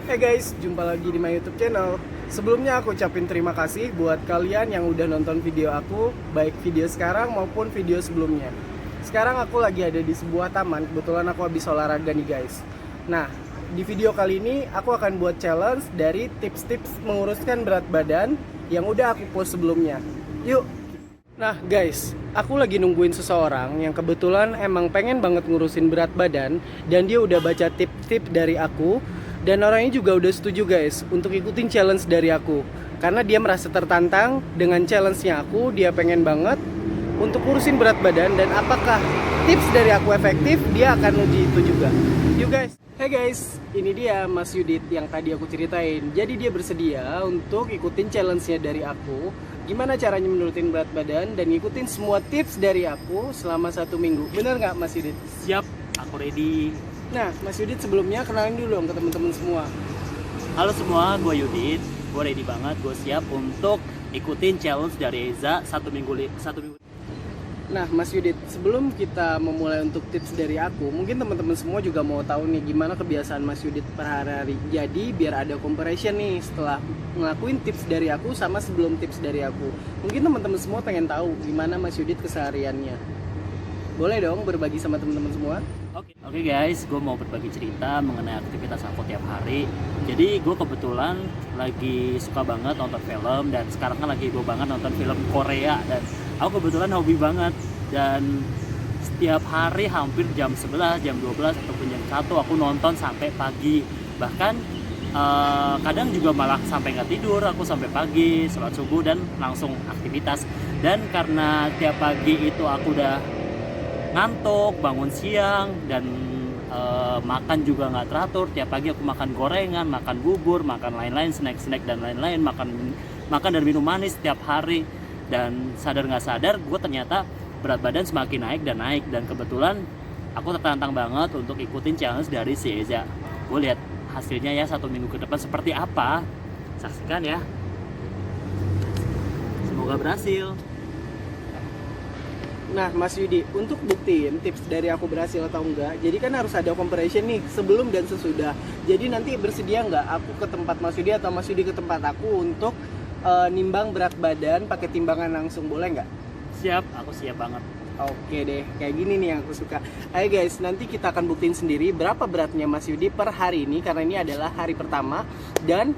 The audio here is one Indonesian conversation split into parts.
Hey guys, jumpa lagi di my YouTube channel. Sebelumnya aku ucapin terima kasih buat kalian yang udah nonton video aku, baik video sekarang maupun video sebelumnya. Sekarang aku lagi ada di sebuah taman, kebetulan aku habis olahraga nih guys. Nah, di video kali ini aku akan buat challenge dari tips-tips menguruskan berat badan yang udah aku post sebelumnya. Yuk! Nah guys, aku lagi nungguin seseorang yang kebetulan emang pengen banget ngurusin berat badan dan dia udah baca tips-tips dari aku. Dan orangnya juga udah setuju guys untuk ikutin challenge dari aku. Karena dia merasa tertantang dengan challenge-nya aku. Dia pengen banget untuk urusin berat badan. Dan apakah tips dari aku efektif, dia akan uji itu juga. Yuk guys. Hey guys, ini dia Mas Yudit yang tadi aku ceritain. Jadi dia bersedia untuk ikutin challenge-nya dari aku. Gimana caranya menurutin berat badan dan ngikutin semua tips dari aku selama 1 minggu. Bener nggak Mas Yudit? Siap, aku ready. Nah, Mas Yudit sebelumnya kenalin dulu dong ke teman-teman semua. Halo semua, gue Yudit. Gue ready banget, gue siap untuk ikutin challenge dari Eza 1 minggu. Nah, Mas Yudit, sebelum kita memulai untuk tips dari aku, mungkin teman-teman semua juga mau tahu nih gimana kebiasaan Mas Yudit per hari. Jadi biar ada comparison nih setelah ngelakuin tips dari aku sama sebelum tips dari aku. Mungkin teman-teman semua pengen tahu gimana Mas Yudit kesehariannya. Boleh dong berbagi sama teman-teman semua? Oke guys, gue mau berbagi cerita mengenai aktivitas aku tiap hari. Jadi gue kebetulan lagi suka banget nonton film dan sekarang kan lagi gue banget nonton film Korea dan aku kebetulan hobi banget dan setiap hari hampir jam 11, jam 12 ataupun jam 1 aku nonton sampai pagi. Bahkan kadang juga malah sampai nggak tidur, aku sampai pagi, sholat subuh dan langsung aktivitas. Dan karena tiap pagi itu aku udah ngantuk, bangun siang dan makan juga nggak teratur. Tiap pagi aku makan gorengan, makan bubur, makan lain-lain, snack dan lain-lain, makan dan minum manis setiap hari. Dan sadar nggak sadar, gue ternyata berat badan semakin naik dan kebetulan aku tertantang banget untuk ikutin challenge dari si Eza. Gue lihat hasilnya ya 1 minggu ke depan seperti apa. Saksikan ya. Semoga berhasil. Nah Mas Yudi, untuk buktiin tips dari aku berhasil atau enggak, jadi kan harus ada comparison nih sebelum dan sesudah. Jadi nanti bersedia nggak aku ke tempat Mas Yudi atau Mas Yudi ke tempat aku untuk nimbang berat badan pakai timbangan langsung, boleh nggak? Siap, aku siap banget. Oke deh, kayak gini nih yang aku suka. Ayo guys, nanti kita akan buktiin sendiri berapa beratnya Mas Yudi per hari ini, karena ini adalah hari pertama dan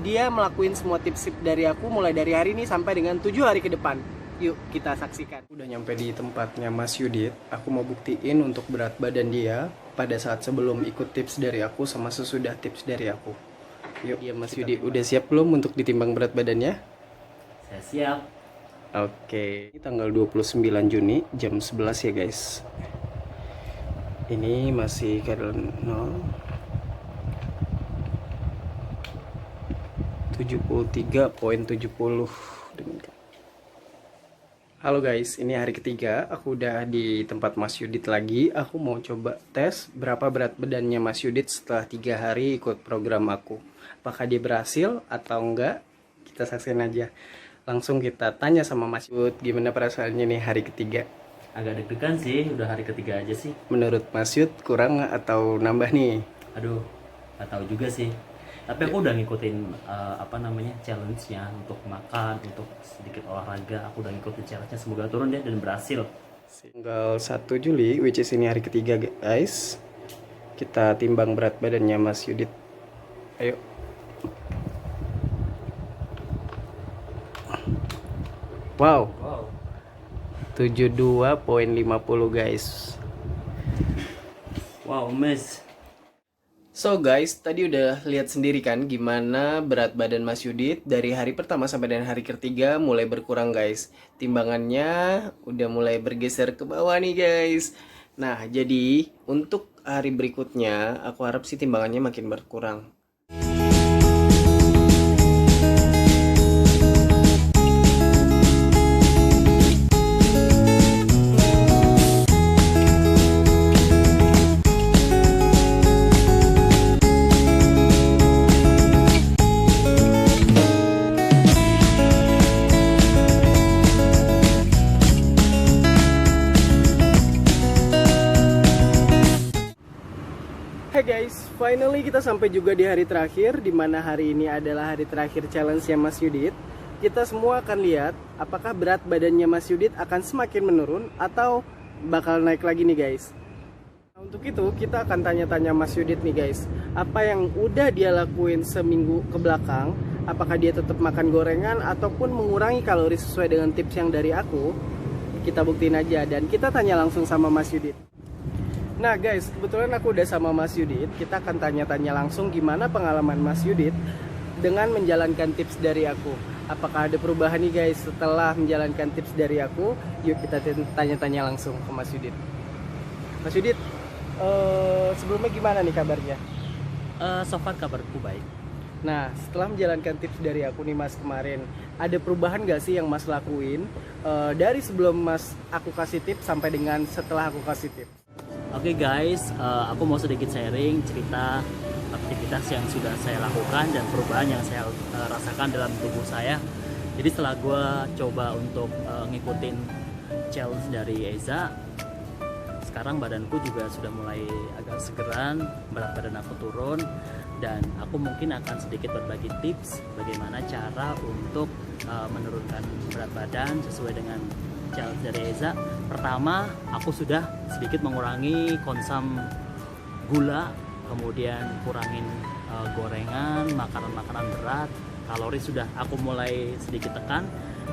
dia melakukan semua tips dari aku mulai dari hari ini sampai dengan 7 hari ke depan. Yuk kita saksikan. Udah nyampe di tempatnya Mas Yudit. Aku mau buktiin untuk berat badan dia pada saat sebelum ikut tips dari aku sama sesudah tips dari aku. Yuk ya Mas Yudit, udah siap belum untuk ditimbang berat badannya? Saya siap. Oke, ini tanggal 29 Juni jam 11 ya guys. Ini masih keadaan 73.70. Halo guys, ini hari ketiga aku udah di tempat Mas Yudit lagi. Aku mau coba tes berapa berat badannya Mas Yudit setelah 3 hari ikut program aku. Apakah dia berhasil atau enggak? Kita saksikan aja. Langsung kita tanya sama Mas Yudit, gimana perasaannya nih hari ketiga? Agak deg-degan sih, udah hari ketiga aja sih. Menurut Mas Yudit kurang atau nambah nih? Aduh, gak tahu juga sih. Tapi aku udah ngikutin challenge-nya untuk makan, untuk sedikit olahraga. Aku udah ngikutin challenge-nya, semoga turun deh dan berhasil. Tanggal 1 Juli, which is ini hari ketiga guys. Kita timbang berat badannya Mas Yudit. Ayo. Wow. 72.50 guys. Wow, miss. So guys, tadi udah lihat sendiri kan gimana berat badan Mas Yudit dari hari pertama sampai dengan hari ketiga mulai berkurang guys. Timbangannya udah mulai bergeser ke bawah nih guys. Nah, jadi untuk hari berikutnya aku harap sih timbangannya makin berkurang. Hai guys, guys, finally kita sampai juga di hari terakhir, di mana hari ini adalah hari terakhir challenge-nya Mas Yudit. Kita semua akan lihat apakah berat badannya Mas Yudit akan semakin menurun atau bakal naik lagi nih guys. Nah, untuk itu kita akan tanya-tanya Mas Yudit nih guys, apa yang udah dia lakuin seminggu ke belakang, apakah dia tetap makan gorengan ataupun mengurangi kalori sesuai dengan tips yang dari aku. Kita buktiin aja dan kita tanya langsung sama Mas Yudit. Nah guys, kebetulan aku udah sama Mas Yudit. Kita akan tanya-tanya langsung gimana pengalaman Mas Yudit dengan menjalankan tips dari aku. Apakah ada perubahan nih guys setelah menjalankan tips dari aku? Yuk kita tanya-tanya langsung ke Mas Yudit. Mas Yudit, sebelumnya gimana nih kabarnya? So far kabarku baik. Nah, setelah menjalankan tips dari aku nih Mas kemarin, ada perubahan gak sih yang Mas lakuin dari sebelum aku kasih tips sampai dengan setelah aku kasih tips? Oke guys, aku mau sedikit sharing cerita aktivitas yang sudah saya lakukan dan perubahan yang saya rasakan dalam tubuh saya. Jadi setelah gue coba untuk ngikutin challenge dari Eza, sekarang badanku juga sudah mulai agak segeran, berat badan aku turun, dan aku mungkin akan sedikit berbagi tips bagaimana cara untuk menurunkan berat badan sesuai dengan challenge dari Eza. Pertama, aku sudah sedikit mengurangi konsum gula, kemudian kurangin gorengan, makanan-makanan berat, kalori sudah aku mulai sedikit tekan,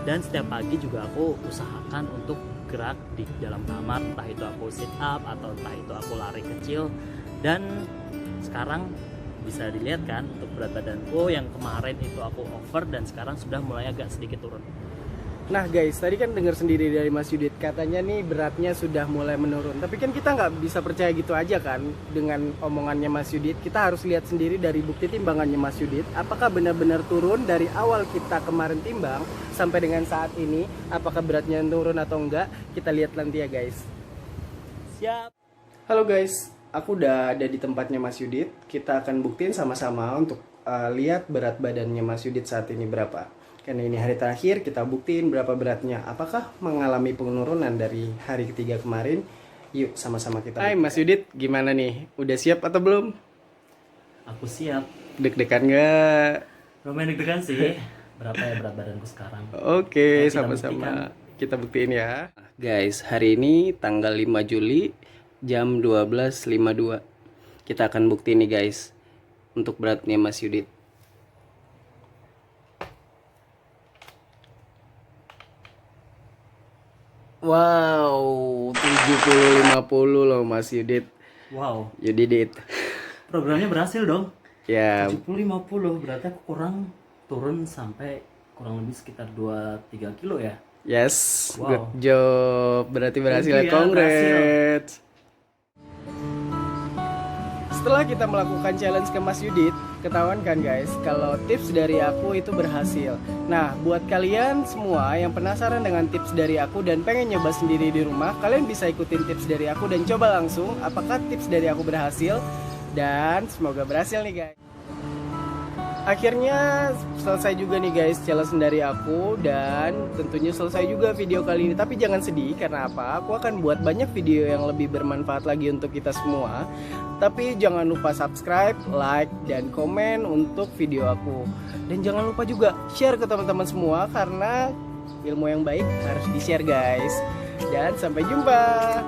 dan setiap pagi juga aku usahakan untuk gerak di dalam kamar, entah itu aku sit up atau entah itu aku lari kecil. Dan sekarang bisa dilihat kan untuk berat badanku yang kemarin itu aku over dan sekarang sudah mulai agak sedikit turun. Nah guys, tadi kan dengar sendiri dari Mas Yudit, katanya nih beratnya sudah mulai menurun. Tapi kan kita nggak bisa percaya gitu aja kan dengan omongannya Mas Yudit. Kita harus lihat sendiri dari bukti timbangannya Mas Yudit, apakah benar-benar turun dari awal kita kemarin timbang sampai dengan saat ini. Apakah beratnya turun atau enggak, kita lihat nanti ya guys. Siap. Halo guys, aku udah ada di tempatnya Mas Yudit. Kita akan buktiin sama-sama untuk lihat berat badannya Mas Yudit saat ini berapa. Karena ini hari terakhir, kita buktiin berapa beratnya. Apakah mengalami penurunan dari hari ketiga kemarin? Yuk sama-sama kita. Hai Mas Yudit, gimana nih? Udah siap atau belum? Aku siap. Deg-degan nggak? Lumayan deg-degan sih. Berapa ya berat badanku sekarang? Oke, Kita sama-sama. Kita buktiin ya. Guys, hari ini tanggal 5 Juli jam 12.52. Kita akan buktiin nih guys untuk beratnya Mas Yudit. Wow, 70-50 loh Mas Yudit. Wow. Yudit. Programnya berhasil dong. Ya. 70-50 berarti aku turun sampai kurang lebih sekitar 2-3 kilo ya. Yes. Wow. Good job. Berarti berhasil ya. Iya, Congrats. Setelah kita melakukan challenge ke Mas Yudit, ketahuan kan guys kalau tips dari aku itu berhasil. Nah, buat kalian semua yang penasaran dengan tips dari aku dan pengen nyoba sendiri di rumah, kalian bisa ikutin tips dari aku dan coba langsung apakah tips dari aku berhasil. Dan semoga berhasil nih guys. Akhirnya selesai juga nih guys challenge dari aku, dan tentunya selesai juga video kali ini. Tapi jangan sedih, karena apa? Aku akan buat banyak video yang lebih bermanfaat lagi untuk kita semua. Tapi jangan lupa subscribe, like, dan komen untuk video aku. Dan jangan lupa juga share ke teman-teman semua, karena ilmu yang baik harus di-share guys. Dan sampai jumpa.